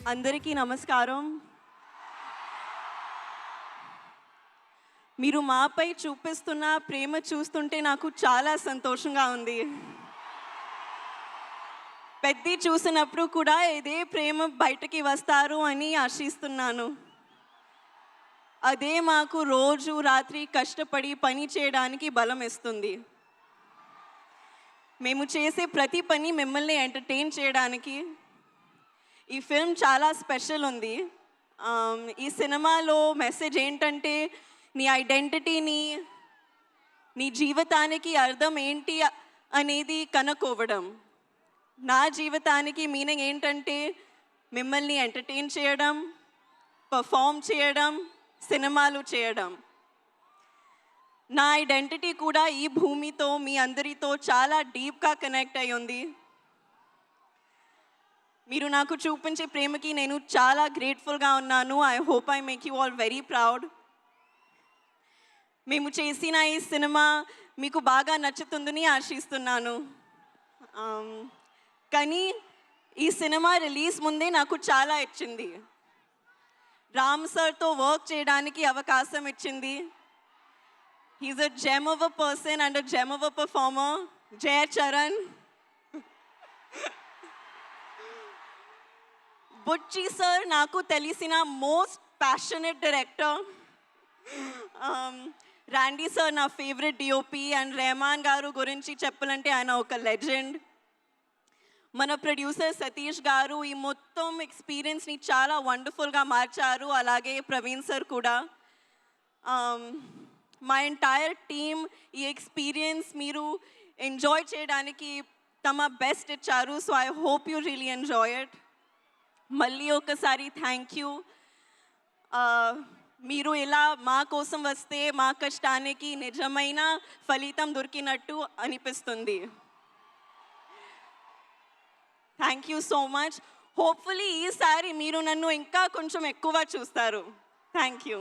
అందరికీ నమస్కారం. మీరు మాపై చూపిస్తున్న ప్రేమ చూస్తుంటే నాకు చాలా సంతోషంగా ఉంది. పెద్ది చూసినప్పుడు కూడా ఇదే ప్రేమ బయటకి వస్తారు అని ఆశిస్తున్నాను. అదే మాకు రోజు రాత్రి కష్టపడి పని చేయడానికి బలం ఇస్తుంది. మేము చేసే ప్రతి పని మిమ్మల్ని ఎంటర్‌టైన్ చేయడానికి. ఈ ఫిల్మ్ చాలా స్పెషల్ ఉంది. ఈ సినిమాలో మెసేజ్ ఏంటంటే నీ ఐడెంటిటీని, నీ జీవితానికి అర్థం ఏంటి అనేది కనుక్కోవడం. నా జీవితానికి మీనింగ్ ఏంటంటే మిమ్మల్ని ఎంటర్‌టైన్ చేయడం, పెర్ఫార్మ్ చేయడం, సినిమాలు చేయడం. నా ఐడెంటిటీ కూడా ఈ భూమితో మీ అందరితో చాలా డీప్‌గా కనెక్ట్ అయ్యి ఉంది. మీరు నాకు చూపించే ప్రేమకి నేను చాలా గ్రేట్‌ఫుల్‌గా ఉన్నాను. I hope I make you all very proud. మేము చేసిన ఈ సినిమా మీకు బాగా నచ్చుతుందని ఆశిస్తున్నాను. కానీ ఈ సినిమా రిలీజ్ ముందే నాకు చాలా ఇచ్చింది. రామ్ సార్‌తో వర్క్ చేయడానికి అవకాశం ఇచ్చింది. He is a gem of a person and a gem of a performer. Jaya Charan. Buchi sir నాకు తెలిసిన most passionate director. Randy sir నా ఫేవరెట్ డిఓపి అండ్ రెహమాన్ గారు గురించి చెప్పాలంటే ఆయన ఒక లెజెండ్. మన ప్రొడ్యూసర్ సతీష్ గారు ఈ మొత్తం ఎక్స్పీరియన్స్ని చాలా వండర్ఫుల్గా మార్చారు. అలాగే ప్రవీణ్ సార్ కూడా. మా ఎంటైర్ టీమ్ ఈ ఎక్స్పీరియన్స్ మీరు ఎంజాయ్ చేయడానికి తమ బెస్ట్ ఇచ్చారు. So I hope you really enjoy it. మళ్ళీ ఒకసారి థ్యాంక్ యూ. మీరు ఇలా మా కోసం వస్తే మా కష్టానికి నిజమైన ఫలితం దొరికినట్టు అనిపిస్తుంది. Thank you so much. Hopefully ఈసారి మీరు నన్ను ఇంకా కొంచెం ఎక్కువ చూస్తారు. Thank you.